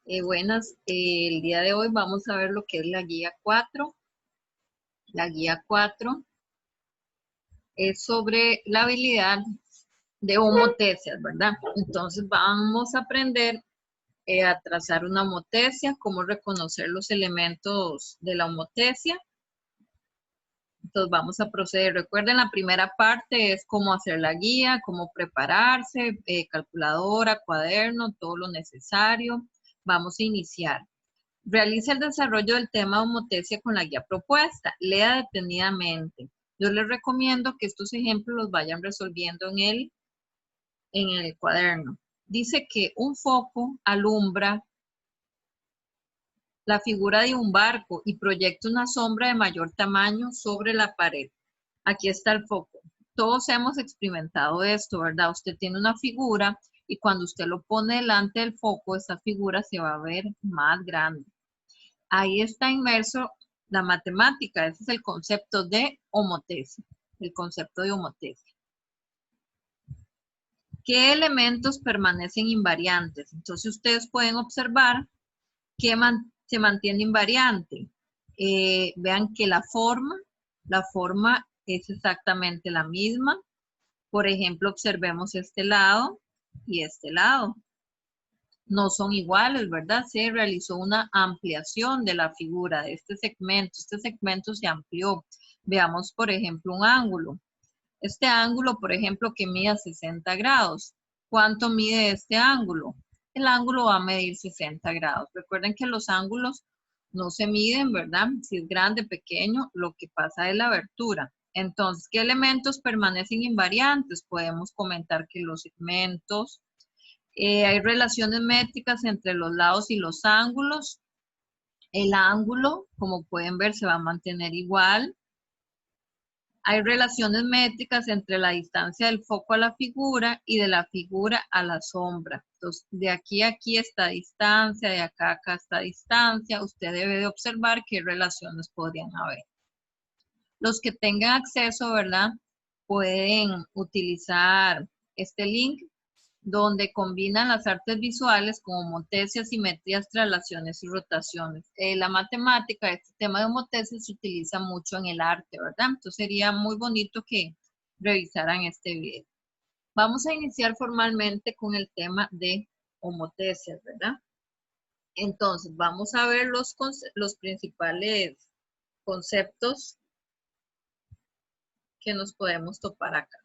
Buenas, el día de hoy vamos a ver lo que es la guía 4. La guía 4 es sobre la habilidad de homotecias, ¿verdad? Entonces vamos a aprender a trazar una homotecia, cómo reconocer los elementos de la homotecia. Entonces vamos a proceder. Recuerden, la primera parte es cómo hacer la guía, cómo prepararse, calculadora, cuaderno, todo lo necesario. Vamos a iniciar. Realice el desarrollo del tema de homotecia con la guía propuesta. Lea detenidamente. Yo les recomiendo que estos ejemplos los vayan resolviendo en el cuaderno. Dice que un foco alumbra la figura de un barco y proyecta una sombra de mayor tamaño sobre la pared. Aquí está el foco. Todos hemos experimentado esto, ¿verdad? Usted tiene una figura y cuando usted lo pone delante del foco, esa figura se va a ver más grande. Ahí está inmerso la matemática, ese es el concepto de homotecia, el concepto de homotecia. ¿Qué elementos permanecen invariantes? Entonces ustedes pueden observar que se mantiene invariante. Vean que la forma es exactamente la misma. Por ejemplo, observemos este lado y este lado. No son iguales, ¿verdad? Se realizó una ampliación de la figura de este segmento se amplió. Veamos, por ejemplo, un ángulo. Este ángulo, por ejemplo, que mida 60 grados. ¿Cuánto mide este ángulo? El ángulo va a medir 60 grados. Recuerden que los ángulos no se miden, ¿verdad? Si es grande, pequeño, lo que pasa es la abertura. Entonces, ¿qué elementos permanecen invariantes? Podemos comentar que los segmentos, hay relaciones métricas entre los lados y los ángulos. El ángulo, como pueden ver, se va a mantener igual. Hay relaciones métricas entre la distancia del foco a la figura y de la figura a la sombra. Entonces, de aquí a aquí está distancia, de acá a acá está distancia. Usted debe de observar qué relaciones podrían haber. Los que tengan acceso, ¿verdad? Pueden utilizar este link donde combinan las artes visuales como homotecias, simetrías, traslaciones y rotaciones. La matemática, este tema de homotecias se utiliza mucho en el arte, ¿verdad? Entonces sería muy bonito que revisaran este video. Vamos a iniciar formalmente con el tema de homotecias, ¿verdad? Entonces, vamos a ver los principales conceptos que nos podemos topar acá.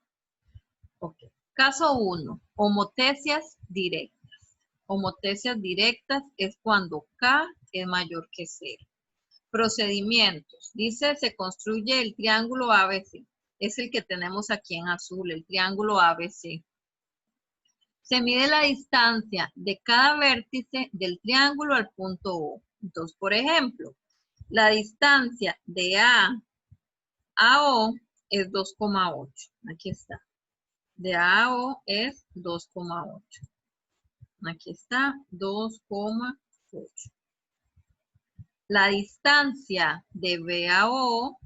Ok. Caso 1, homotecias directas. Homotecias directas es cuando K es mayor que 0. Procedimientos. Dice, se construye el triángulo ABC. Es el que tenemos aquí en azul, el triángulo ABC. Se mide la distancia de cada vértice del triángulo al punto O. Entonces, por ejemplo, la distancia de A a O es 2,8. Aquí está. De A a O es 2,8. Aquí está, 2,8. La distancia de B a O,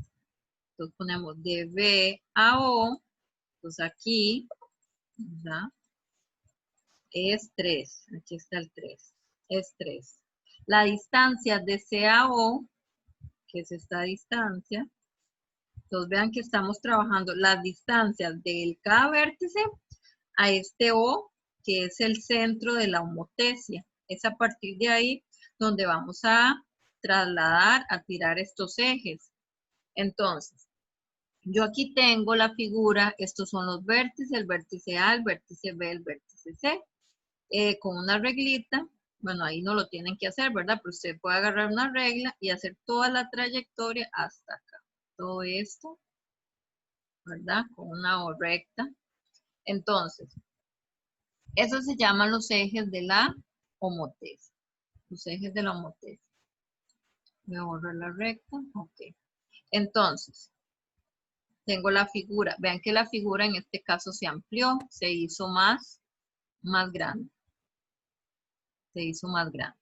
entonces ponemos de B a O, pues aquí, ¿verdad? Es 3. Aquí está el 3. Es 3. La distancia de C a O, que es esta distancia, entonces vean que estamos trabajando las distancias del cada vértice a este O, que es el centro de la homotecia. Es a partir de ahí donde vamos a trasladar, a tirar estos ejes. Entonces, yo aquí tengo la figura, estos son los vértices, el vértice A, el vértice B, el vértice C. Con una reglita, bueno, ahí no lo tienen que hacer, ¿verdad? Pero usted puede agarrar una regla y hacer toda la trayectoria hasta acá. Todo esto, ¿verdad? Con una O recta. Entonces, esos se llaman los ejes de la homotecia. Los ejes de la homotecia. Voy a borrar la recta. Ok. Entonces, tengo la figura. Vean que la figura en este caso se amplió, se hizo más grande. Se hizo más grande.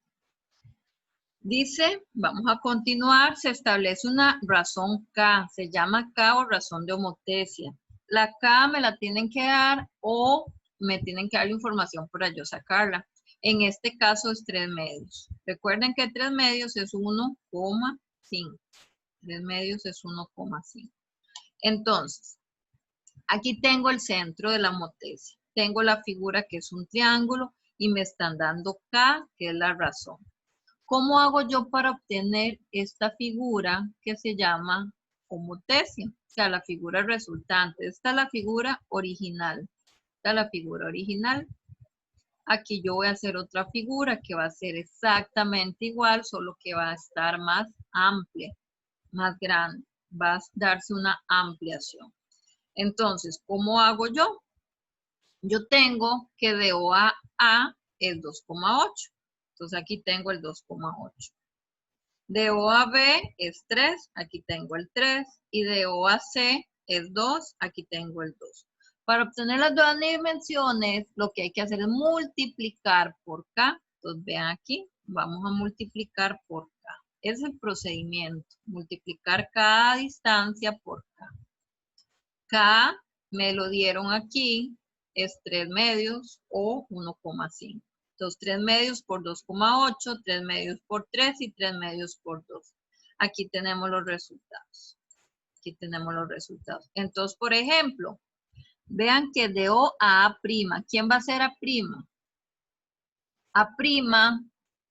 Dice, vamos a continuar, se establece una razón K, se llama K o razón de homotecia. La K me la tienen que dar o me tienen que dar la información para yo sacarla. En este caso es 3 medios. Recuerden que 3 medios es 1,5. 3 medios es 1,5. Entonces, aquí tengo el centro de la homotesia. Tengo la figura que es un triángulo y me están dando K, que es la razón. ¿Cómo hago yo para obtener esta figura que se llama homotesia? O sea, la figura resultante. Esta es la figura original. Esta es la figura original. Aquí yo voy a hacer otra figura que va a ser exactamente igual, solo que va a estar más amplia, más grande. Va a darse una ampliación. Entonces, ¿cómo hago yo? Yo tengo que de O a A es 2,8. Entonces aquí tengo el 2,8. De O a B es 3, aquí tengo el 3. Y de O a C es 2, aquí tengo el 2. Para obtener las dos dimensiones, lo que hay que hacer es multiplicar por K. Entonces vean aquí, vamos a multiplicar por K. Es el procedimiento, multiplicar cada distancia por K. K me lo dieron aquí, es 3 medios o 1,5. Entonces 3 medios por 2,8, 3 medios por 3 y 3 medios por 2. Aquí tenemos los resultados. Aquí tenemos los resultados. Entonces, por ejemplo, vean que de O a A', ¿quién va a ser A'? A',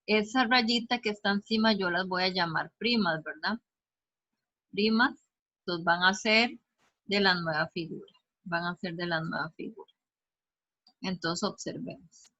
esa rayita que está encima yo las voy a llamar primas, ¿verdad? Primas, entonces van a ser de la nueva figura. Van a ser de la nueva figura. Entonces observemos.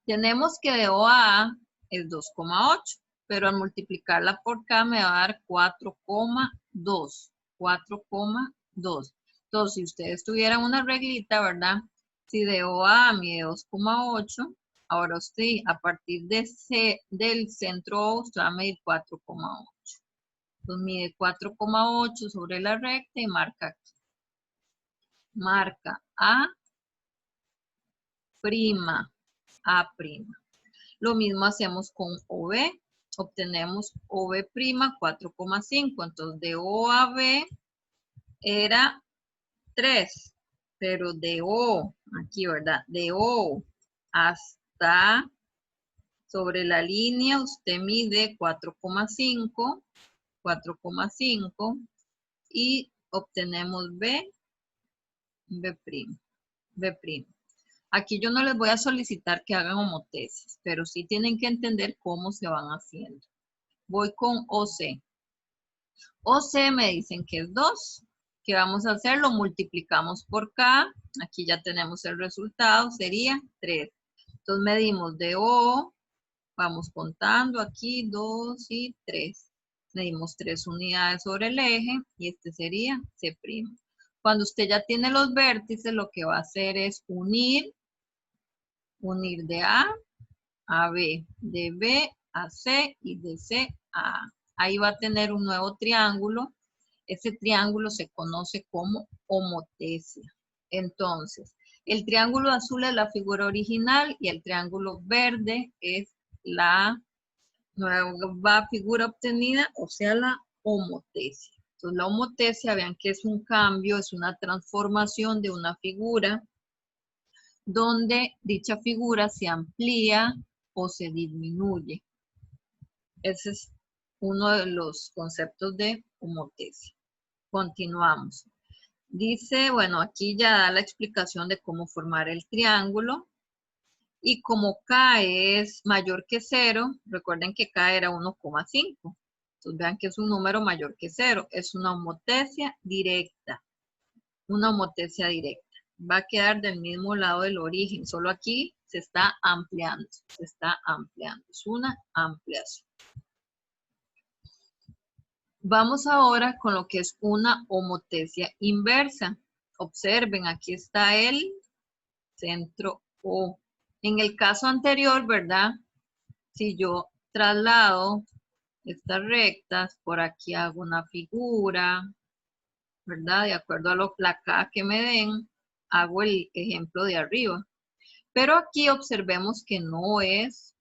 Tenemos que de O a A es 2,8, pero al multiplicarla por K me va a dar 4,2. 4,2. Entonces, si ustedes tuvieran una reglita, ¿verdad? Si de O a A mide 2,8, ahora usted a partir del centro O, usted va a medir 4,8. Entonces mide 4,8 sobre la recta y marca aquí. Marca A'. A'. Lo mismo hacemos con OB. Obtenemos OB' 4,5. Entonces de O a B era 3. Pero de O, aquí, ¿verdad? De O hasta sobre la línea usted mide 4,5. 4,5. Y obtenemos B'. Aquí yo no les voy a solicitar que hagan homotesis, pero sí tienen que entender cómo se van haciendo. Voy con OC. OC me dicen que es 2. ¿Qué vamos a hacer? Lo multiplicamos por K. Aquí ya tenemos el resultado. Sería 3. Entonces medimos de O. Vamos contando aquí 2 y 3. Medimos 3 unidades sobre el eje y este sería C'. Cuando usted ya tiene los vértices, lo que va a hacer es unir de A a B, de B a C y de C a A. Ahí va a tener un nuevo triángulo. Ese triángulo se conoce como homotesia. Entonces, el triángulo azul es la figura original y el triángulo verde es la nueva figura obtenida, o sea, la homotesia. Entonces, la homotesia, vean que es un cambio, es una transformación de una figura donde dicha figura se amplía o se disminuye. Ese es uno de los conceptos de homotesia. Continuamos. Dice, bueno, aquí ya da la explicación de cómo formar el triángulo. Y como K es mayor que 0, recuerden que K era 1,5. Entonces vean que es un número mayor que 0. Es una homotesia directa. Una homotesia directa. Va a quedar del mismo lado del origen, solo aquí se está ampliando, es una ampliación. Vamos ahora con lo que es una homotesia inversa. Observen, aquí está el centro O. En el caso anterior, ¿verdad? Si yo traslado estas rectas, por aquí hago una figura, ¿verdad? De acuerdo a la K que me den, hago el ejemplo de arriba. Pero aquí observemos que no es,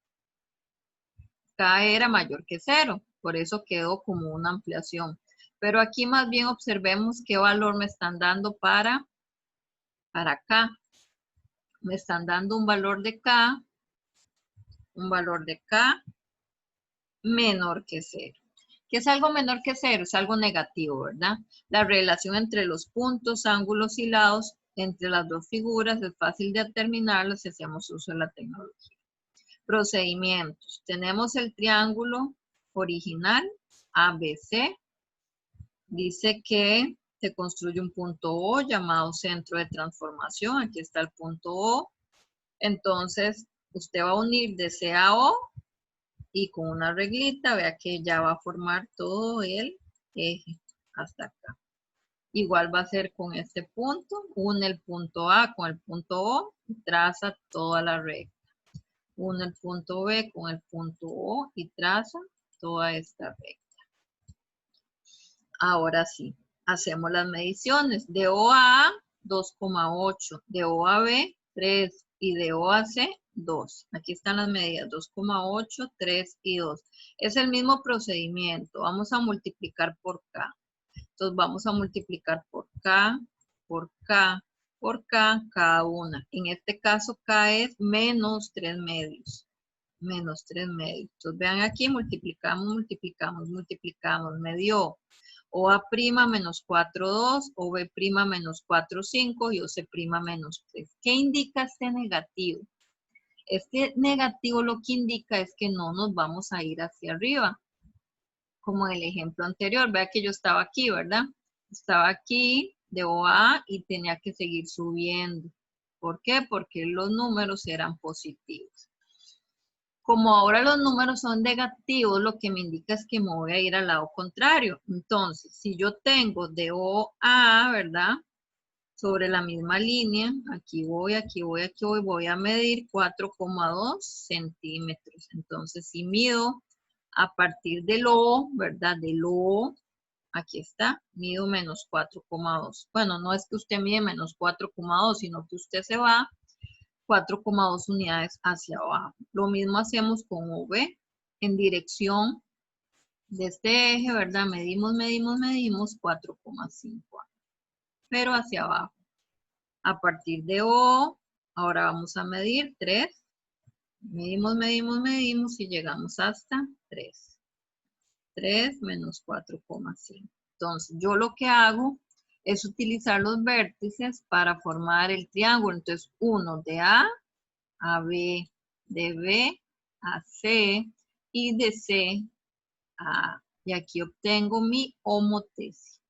K era mayor que 0, por eso quedó como una ampliación. Pero aquí más bien observemos qué valor me están dando para K. Me están dando un valor de K un valor de K menor que 0. ¿Qué es algo menor que 0? Es algo negativo, ¿verdad? La relación entre los puntos, ángulos y lados entre las dos figuras es fácil de determinarlo si hacemos uso de la tecnología. Procedimientos. Tenemos el triángulo original ABC. Dice que se construye un punto O llamado centro de transformación. Aquí está el punto O. Entonces, usted va a unir de C a O y con una reglita, vea que ya va a formar todo el eje hasta acá. Igual va a ser con este punto, une el punto A con el punto O y traza toda la recta. Une el punto B con el punto O y traza toda esta recta. Ahora sí, hacemos las mediciones. De O a A, 2,8. De O a B, 3. Y de O a C, 2. Aquí están las medidas, 2,8, 3 y 2. Es el mismo procedimiento. Vamos a multiplicar por K. Entonces vamos a multiplicar por K, por K, por K, cada una. En este caso K es menos 3 medios. Menos 3 medios. Entonces vean aquí, multiplicamos, multiplicamos, multiplicamos. Me dio OA' menos 4,2, OB' menos 4,5 y OC' menos 3. ¿Qué indica este negativo? Este negativo lo que indica es que no nos vamos a ir hacia arriba. Como en el ejemplo anterior, vea que yo estaba aquí, ¿verdad? Estaba aquí de OA y tenía que seguir subiendo. ¿Por qué? Porque los números eran positivos. Como ahora los números son negativos, lo que me indica es que me voy a ir al lado contrario. Entonces, si yo tengo de O a A, ¿verdad? Sobre la misma línea, aquí voy, aquí voy, aquí voy, voy a medir 4,2 centímetros. Entonces, si mido a partir del O, ¿verdad? Del O, aquí está, mido menos 4,2. Bueno, no es que usted mide menos 4,2, sino que usted se va 4,2 unidades hacia abajo. Lo mismo hacemos con OB en dirección de este eje, ¿verdad? Medimos, medimos, medimos 4,5, pero hacia abajo. A partir de O, ahora vamos a medir 3. Medimos, medimos, medimos y llegamos hasta 3. 3 menos 4,5. Entonces, yo lo que hago es utilizar los vértices para formar el triángulo. Entonces, 1 de A a B, de B a C y de C a A. Y aquí obtengo mi homotesia.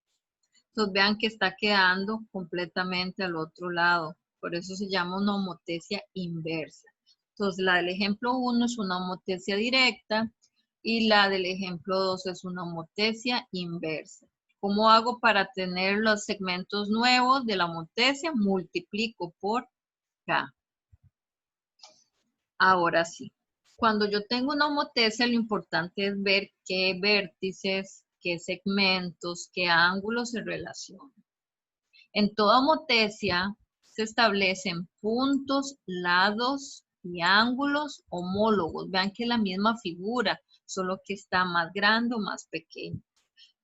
Entonces vean que está quedando completamente al otro lado. Por eso se llama una homotesia inversa. Entonces la del ejemplo 1 es una homotesia directa y la del ejemplo 2 es una homotesia inversa. ¿Cómo hago para tener los segmentos nuevos de la homotesia? Multiplico por K. Ahora sí, cuando yo tengo una homotesia, lo importante es ver qué vértices, qué segmentos, qué ángulos se relacionan. En toda homotesia se establecen puntos, lados y ángulos homólogos. Vean que es la misma figura, solo que está más grande o más pequeño.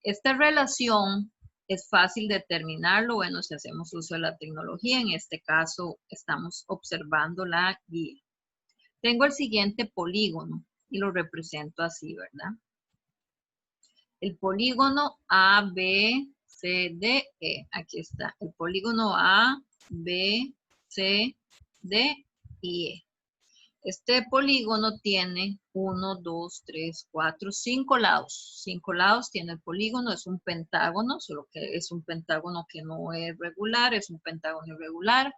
Esta relación es fácil determinarlo, bueno, si hacemos uso de la tecnología. En este caso, estamos observando la guía. Tengo el siguiente polígono y lo represento así, ¿verdad? El polígono A, B, C, D, E. Aquí está. El polígono A, B, C, D y E. Este polígono tiene 1, 2, 3, 4, 5 lados. 5 lados tiene el polígono, es un pentágono, solo que es un pentágono que no es regular, es un pentágono irregular.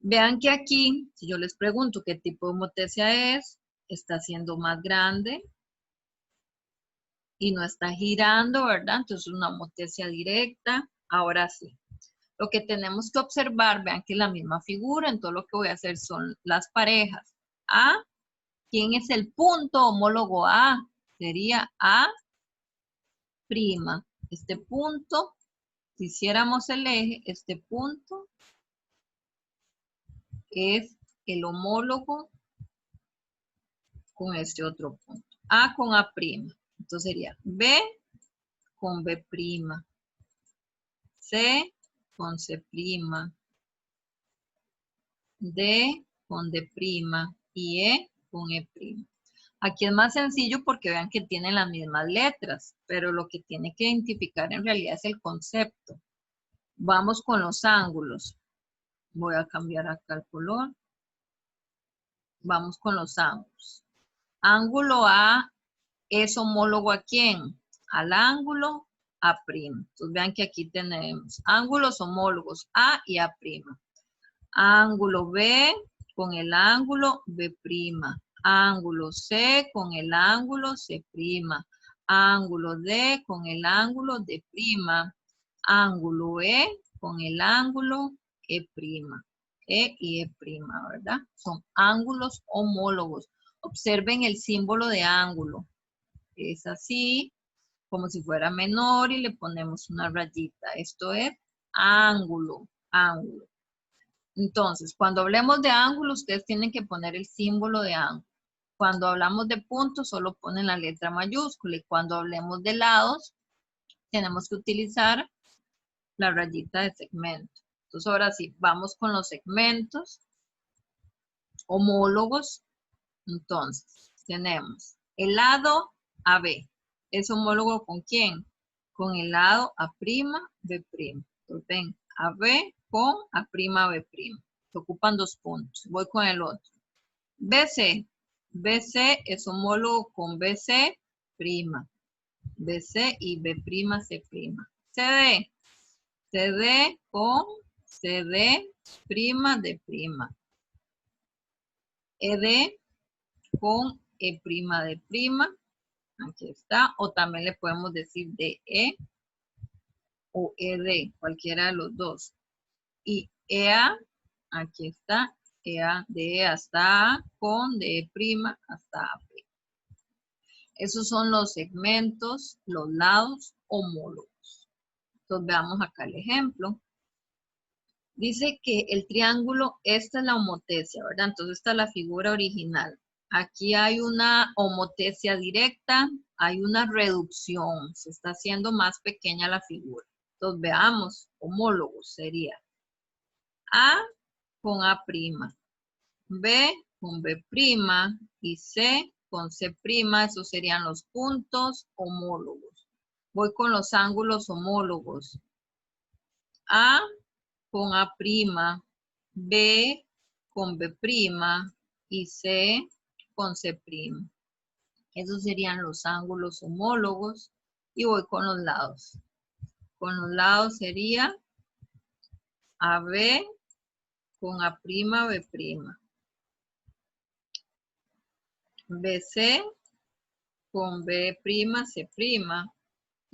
Vean que aquí, si yo les pregunto qué tipo de homotesia es, está siendo más grande y no está girando, ¿verdad? Entonces es una homotesia directa. Ahora sí, lo que tenemos que observar, vean que es la misma figura, entonces lo que voy a hacer son las parejas. A, ¿quién es el punto homólogo A? Sería A'. Este punto, si hiciéramos el eje, este punto es el homólogo con este otro punto. A con A'. Entonces sería B con B', C con C', D con D' y E con E'. Aquí es más sencillo porque vean que tienen las mismas letras, pero lo que tiene que identificar en realidad es el concepto. Vamos con los ángulos. Voy a cambiar acá el color. Vamos con los ángulos. Ángulo A es homólogo ¿a quién? Al ángulo A'. Entonces vean que aquí tenemos ángulos homólogos A y A'. Ángulo B con el ángulo B'. Ángulo C con el ángulo C'. Ángulo D con el ángulo D'. Ángulo E con el ángulo E'. E y E', ¿verdad? Son ángulos homólogos. Observen el símbolo de ángulo. Es así, como si fuera menor y le ponemos una rayita. Esto es ángulo, ángulo. Entonces, cuando hablemos de ángulo, ustedes tienen que poner el símbolo de ángulo. Cuando hablamos de puntos, solo ponen la letra mayúscula. Y cuando hablemos de lados, tenemos que utilizar la rayita de segmento. Entonces, ahora sí, vamos con los segmentos homólogos. Entonces, tenemos el lado AB. ¿Es homólogo con quién? Con el lado A', B'. Entonces, ven, AB con A', B'. Se ocupan 2 puntos. Voy con el otro. BC. BC es homólogo con BC'. BC y B', C'. CD. CD con CD', D'. ED con E' de'. Aquí está. O también le podemos decir DE o ED, cualquiera de los dos. Y EA, aquí está. EA, de E hasta A con DE' hasta AP. Esos son los segmentos, los lados homólogos. Entonces veamos acá el ejemplo. Dice que el triángulo, esta es la homotesia, ¿verdad? Entonces esta es la figura original. Aquí hay una homotesia directa, hay una reducción, se está haciendo más pequeña la figura. Entonces veamos, homólogos sería A con A', B con B' y C con C', esos serían los puntos homólogos. Voy con los ángulos homólogos. A con A', B con B' y C con C'. Esos serían los ángulos homólogos. Y voy con los lados. Con los lados sería AB con A', B'. BC con B', C'.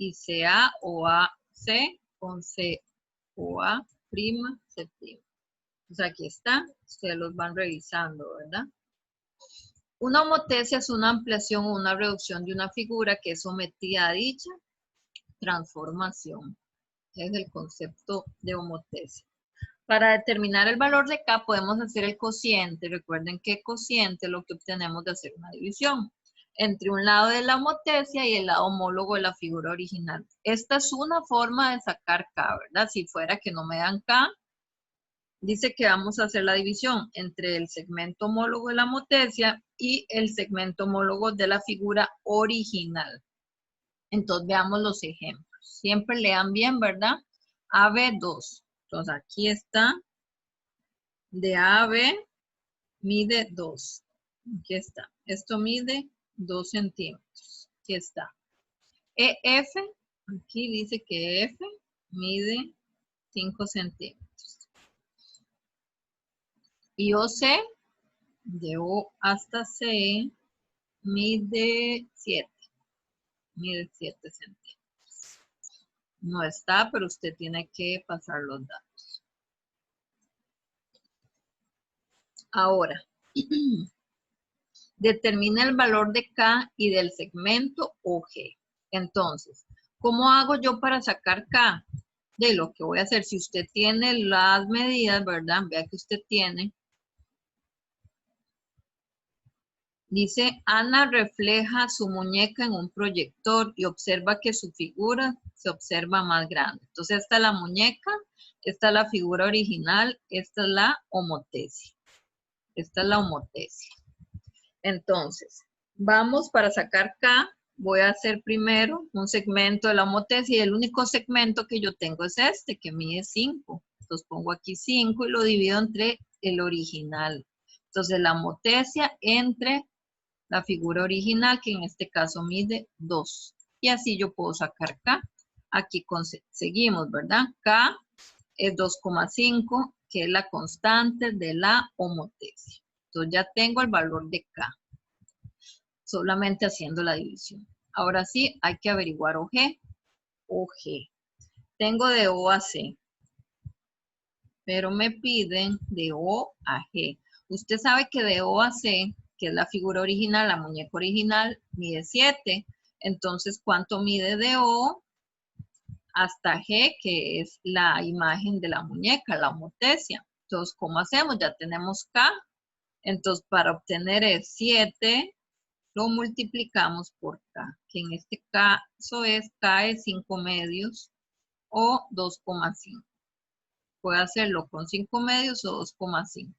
Y CA o AC con C o A', C'. Pues aquí está. Ustedes los van revisando, ¿verdad? Una homotesia es una ampliación o una reducción de una figura que es sometida a dicha transformación. Es el concepto de homotesia. Para determinar el valor de K podemos hacer el cociente. Recuerden que cociente es lo que obtenemos de hacer una división entre un lado de la homotesia y el lado homólogo de la figura original. Esta es una forma de sacar K, ¿verdad? Si fuera que no me dan K, dice que vamos a hacer la división entre el segmento homólogo de la homotesia y el segmento homólogo de la figura original. Entonces veamos los ejemplos. Siempre lean bien, ¿verdad? AB2. Entonces aquí está. De AB mide 2. Aquí está. Esto mide 2 centímetros. Aquí está. EF, aquí dice que EF mide 5 centímetros. Y OC, de O hasta C, mide 7. Mide 7 centímetros. No está, pero usted tiene que pasar los datos. Ahora, determina el valor de K y del segmento OG. Entonces, ¿cómo hago yo para sacar K? De lo que voy a hacer, si usted tiene las medidas, ¿verdad? Vea que usted tiene. Dice, Ana refleja su muñeca en un proyector y observa que su figura se observa más grande. Entonces, esta es la muñeca, esta es la figura original, esta es la homotesia. Esta es la homotesia. Entonces, vamos para sacar K. Voy a hacer primero un segmento de la homotesia y el único segmento que yo tengo es este, que mide 5. Entonces pongo aquí 5 y lo divido entre el original. Entonces la homotesia entre la figura original, que en este caso mide 2. Y así yo puedo sacar K. Aquí seguimos, ¿verdad? K es 2,5, que es la constante de la homotesia. Entonces ya tengo el valor de K, solamente haciendo la división. Ahora sí, hay que averiguar OG. OG. Tengo de O a C, pero me piden de O a G. Usted sabe que de O a C, que es la figura original, la muñeca original, mide 7. Entonces, ¿cuánto mide de O hasta G, que es la imagen de la muñeca, la homotesia? Entonces, ¿cómo hacemos? Ya tenemos K. Entonces, para obtener el 7, lo multiplicamos por K, que en este caso es K es 5 medios o 2,5. Puede hacerlo con 5 medios o 2,5.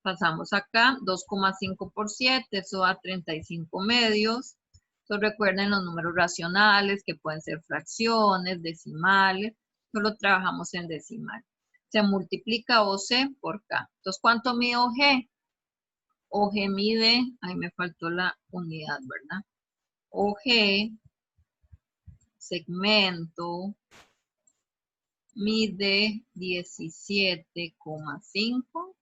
Pasamos acá, 2,5 por 7, eso da 35 medios. Entonces recuerden los números racionales, que pueden ser fracciones, decimales. Solo trabajamos en decimal. Se multiplica OC por K. Entonces, ¿cuánto mide OG? OG mide, ahí me faltó la unidad, ¿verdad? OG, segmento, mide 17,5.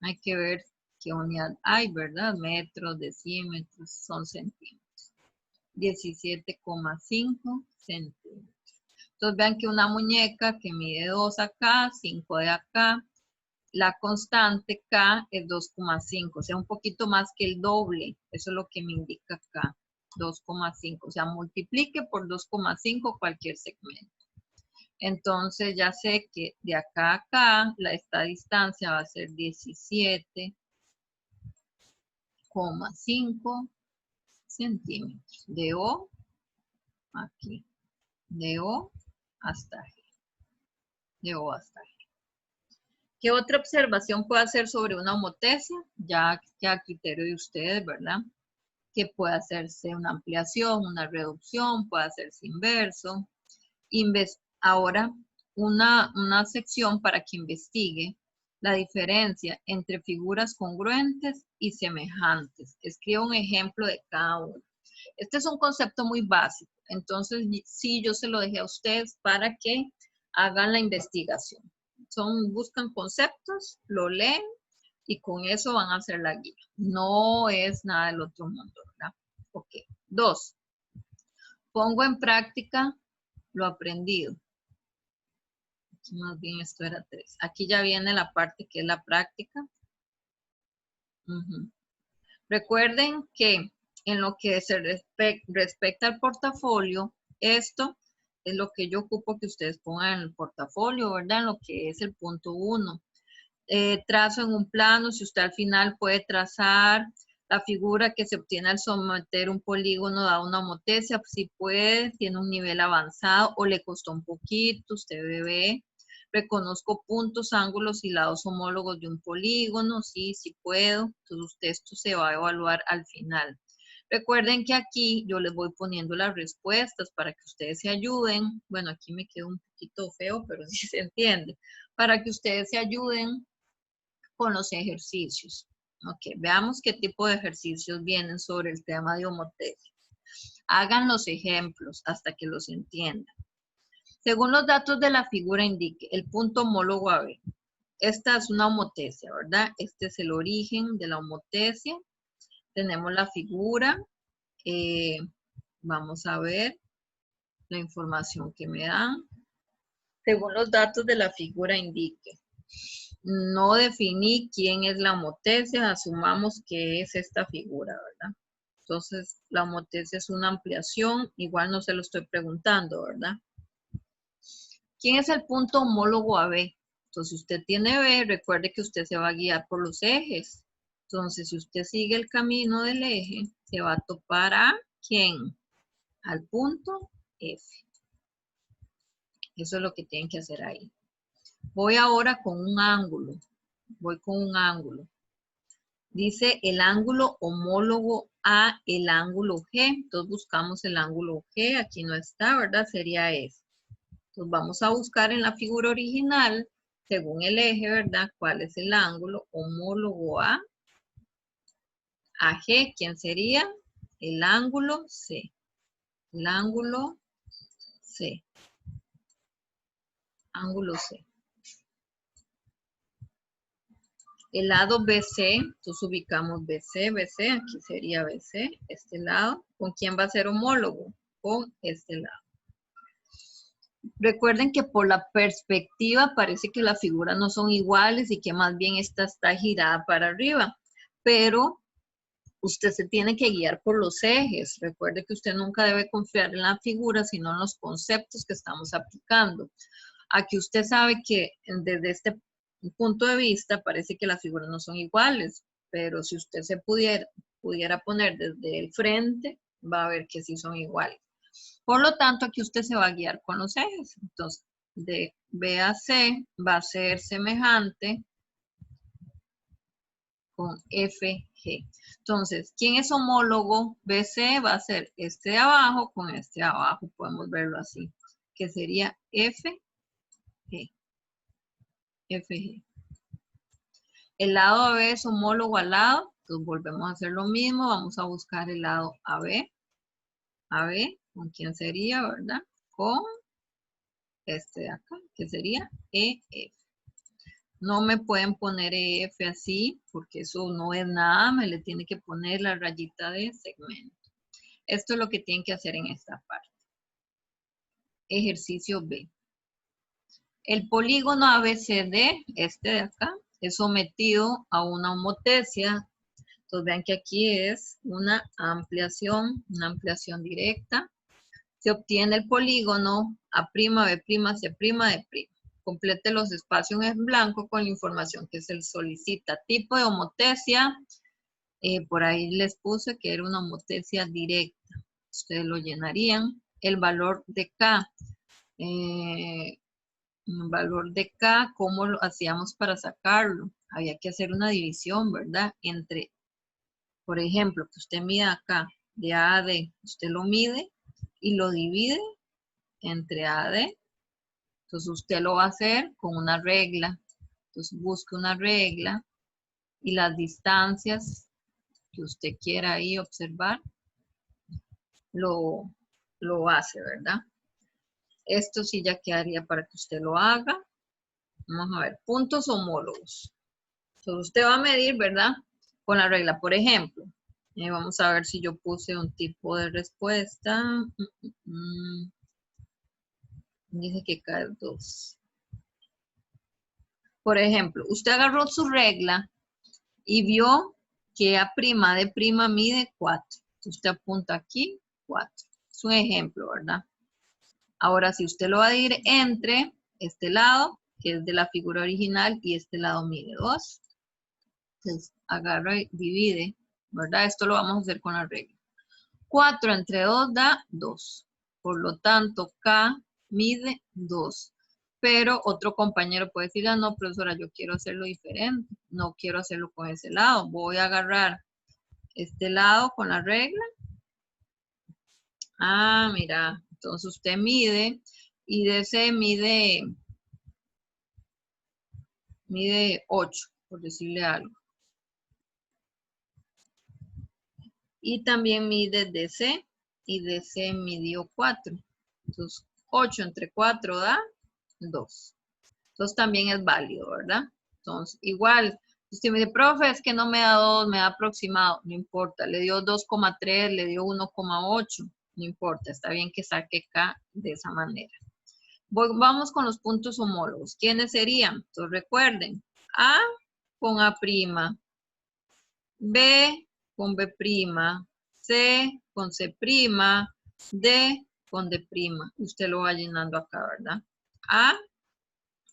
Hay que ver qué unidad hay, ¿verdad? Metros, decímetros, son centímetros. 17,5 centímetros. Entonces vean que una muñeca que mide 2 acá, 5 de acá, la constante K es 2,5, o sea, un poquito más que el doble. Eso es lo que me indica acá, 2,5. O sea, multiplique por 2,5 cualquier segmento. Entonces ya sé que de acá a acá, esta distancia va a ser 17,5 centímetros. De O, aquí. De O hasta G. De O hasta G. ¿Qué otra observación puede hacer sobre una homotesia? Ya que a criterio de ustedes, ¿verdad? Que puede hacerse una ampliación, una reducción, puede hacerse inverso. Ahora, una sección para que investigue la diferencia entre figuras congruentes y semejantes. Escriba un ejemplo de cada uno. Este es un concepto muy básico, entonces sí, yo se lo dejé a ustedes para que hagan la investigación. Buscan conceptos, lo leen y con eso van a hacer la guía. No es nada del otro mundo, ¿verdad? Ok. 2. Pongo en práctica lo aprendido. Aquí más bien esto era 3. Aquí ya viene la parte que es la práctica. Recuerden que en lo que se respecta al portafolio, esto es lo que yo ocupo que ustedes pongan en el portafolio, ¿verdad? En lo que es el punto 1. Trazo en un plano, si usted al final puede trazar la figura que se obtiene al someter un polígono a una homotesia, si puede, tiene un nivel avanzado o le costó un poquito, usted ve. Reconozco puntos, ángulos y lados homólogos de un polígono, sí puedo. Entonces esto se va a evaluar al final. Recuerden que aquí yo les voy poniendo las respuestas para que ustedes se ayuden. Bueno, aquí me quedó un poquito feo, pero sí se entiende. Para que ustedes se ayuden con los ejercicios. Ok, veamos qué tipo de ejercicios vienen sobre el tema de homotesia. Hagan los ejemplos hasta que los entiendan. Según los datos de la figura indique el punto homólogo AB. Esta es una homotesia, ¿verdad? Este es el origen de la homotesia. Tenemos la figura. Vamos a ver la información que me dan. Según los datos de la figura indique. No definí quién es la homotesia, asumamos que es esta figura, ¿verdad? Entonces, la homotesia es una ampliación, igual no se lo estoy preguntando, ¿verdad? ¿Quién es el punto homólogo a B? Entonces, si usted tiene B, recuerde que usted se va a guiar por los ejes. Entonces, si usted sigue el camino del eje, se va a topar a ¿quién? Al punto F. Eso es lo que tienen que hacer ahí. Voy ahora con un ángulo. Voy con un ángulo. Dice el ángulo homólogo a el ángulo G. Entonces buscamos el ángulo G. Aquí no está, ¿verdad? Sería este. Entonces vamos a buscar en la figura original, según el eje, ¿verdad? ¿Cuál es el ángulo homólogo a G? ¿Quién sería? El ángulo C. El ángulo C. Ángulo C. El lado BC, entonces ubicamos BC, BC, aquí sería BC, este lado. ¿Con quién va a ser homólogo? Con este lado. Recuerden que por la perspectiva parece que las figuras no son iguales y que más bien esta está girada para arriba, pero usted se tiene que guiar por los ejes. Recuerde que usted nunca debe confiar en la figura, sino en los conceptos que estamos aplicando. Aquí usted sabe que desde este punto de vista parece que las figuras no son iguales, pero si usted se pudiera poner desde el frente, va a ver que sí son iguales. Por lo tanto, aquí usted se va a guiar con los ejes. Entonces, de B a C va a ser semejante con FG. Entonces, ¿quién es homólogo? BC va a ser este de abajo con este de abajo. Podemos verlo así, que sería FG. FG. El lado AB es homólogo al lado. Entonces, volvemos a hacer lo mismo. Vamos a buscar el lado AB. AB, ¿con quién sería, verdad? Con este de acá, que sería EF. No me pueden poner EF así, porque eso no es nada, me le tiene que poner la rayita de segmento. Esto es lo que tienen que hacer en esta parte. Ejercicio B. El polígono ABCD, este de acá, es sometido a una homotesia. Entonces vean que aquí es una ampliación directa. Se obtiene el polígono A', B', C', D'. Complete los espacios en blanco con la información que se solicita. Tipo de homotesia, por ahí les puse que era una homotesia directa. Ustedes lo llenarían. El valor de K. El valor de K, ¿cómo lo hacíamos para sacarlo? Había que hacer una división, ¿verdad? Entre, por ejemplo, que usted mida acá, de A a D. Usted lo mide y lo divide entre A a D. Entonces usted lo va a hacer con una regla. Entonces busque una regla y las distancias que usted quiera ahí observar, lo hace, ¿verdad? Esto sí ya quedaría para que usted lo haga. Vamos a ver, puntos homólogos. Entonces usted va a medir, ¿verdad? Con la regla. Por ejemplo, vamos a ver si yo puse un tipo de respuesta. Dice que cae 2. Por ejemplo, usted agarró su regla y vio que A' de prima mide 4. Usted apunta aquí 4. Es un ejemplo, ¿verdad? Ahora, si usted lo va a dividir entre este lado, que es de la figura original, y este lado mide 2. Entonces, agarra y divide, ¿verdad? Esto lo vamos a hacer con la regla. 4 entre 2 da 2. Por lo tanto, K mide 2. Pero otro compañero puede decir, ah, no, profesora, yo quiero hacerlo diferente. No quiero hacerlo con ese lado. Voy a agarrar este lado con la regla. Ah, mira. Entonces usted mide y de ese mide 8, por decirle algo. Y también mide DC y DC midió 4. Entonces 8 entre 4 da 2. Entonces también es válido, ¿verdad? Entonces, igual, usted me dice, profe, es que no me da 2, me da aproximado. No importa, le dio 2,3, le dio 1,8. No importa, está bien que saque K de esa manera. Vamos con los puntos homólogos. ¿Quiénes serían? Entonces recuerden, A con A', B con B', C con C', D con D'. Usted lo va llenando acá, ¿verdad? A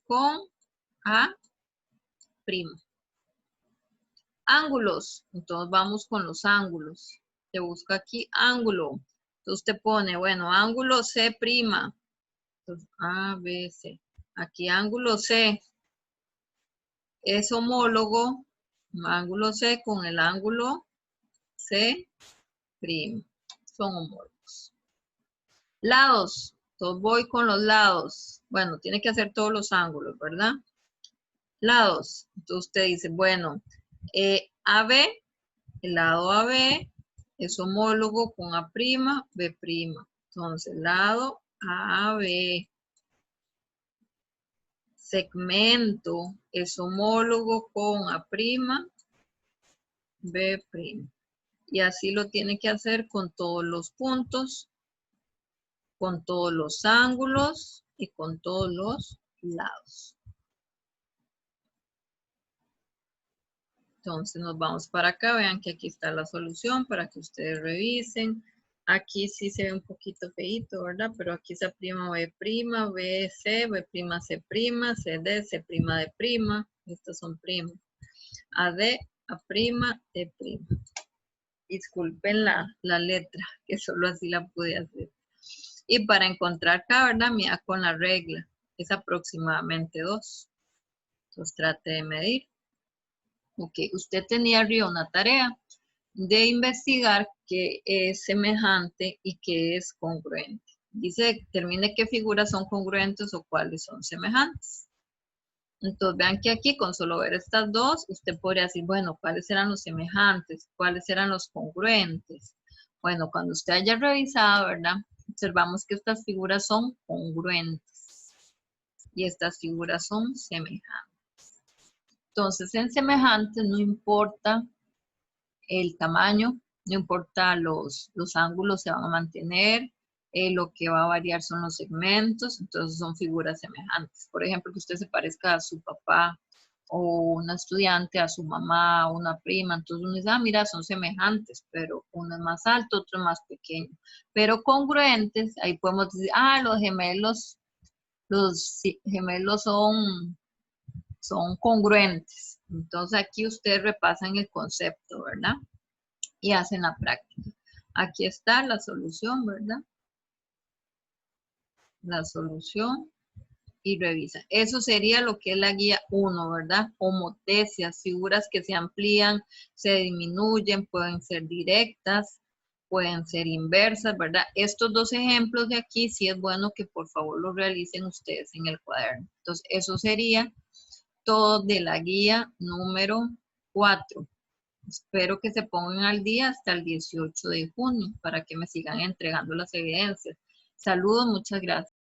con A'. Ángulos. Entonces vamos con los ángulos. Se busca aquí ángulo. Entonces usted pone, bueno, ángulo C'. Entonces, A, B, C. Aquí ángulo C es homólogo ángulo C con el ángulo C'. Son homólogos. Lados. Entonces voy con los lados. Bueno, tiene que hacer todos los ángulos, ¿verdad? Lados. Entonces usted dice, bueno, AB, el lado AB es homólogo con A', B'. Entonces, lado AB. Segmento es homólogo con A', B'. Y así lo tiene que hacer con todos los puntos, con todos los ángulos y con todos los lados. Entonces nos vamos para acá, vean que aquí está la solución para que ustedes revisen. Aquí sí se ve un poquito feito, ¿verdad? Pero aquí se prima B', BC, B', C', CD, C', D'. Estos son primas. AD, A', D'. Disculpen la letra, que solo así la pude hacer. Y para encontrar K, ¿verdad? Mira con la regla. Es aproximadamente 2. Entonces trate de medir. Ok, usted tenía arriba una tarea de investigar qué es semejante y qué es congruente. Dice, determine qué figuras son congruentes o cuáles son semejantes. Entonces vean que aquí con solo ver estas dos, usted podría decir, bueno, ¿cuáles eran los semejantes? ¿Cuáles eran los congruentes? Bueno, cuando usted haya revisado, ¿verdad? Observamos que estas figuras son congruentes y estas figuras son semejantes. Entonces, en semejantes no importa el tamaño, no importa los ángulos se van a mantener, lo que va a variar son los segmentos, entonces son figuras semejantes. Por ejemplo, que usted se parezca a su papá o una estudiante, a su mamá, o una prima, entonces uno dice, ah, mira, son semejantes, pero uno es más alto, otro es más pequeño. Pero congruentes, ahí podemos decir, ah, los gemelos son congruentes. Entonces aquí ustedes repasan el concepto, ¿verdad? Y hacen la práctica. Aquí está la solución, ¿verdad? La solución y revisa. Eso sería lo que es la guía 1, ¿verdad? Homotecias, figuras que se amplían, se disminuyen, pueden ser directas, pueden ser inversas, ¿verdad? Estos dos ejemplos de aquí sí es bueno que por favor los realicen ustedes en el cuaderno. Entonces, eso sería todo de la guía número 4. Espero que se pongan al día hasta el 18 de junio para que me sigan entregando las evidencias. Saludos, muchas gracias.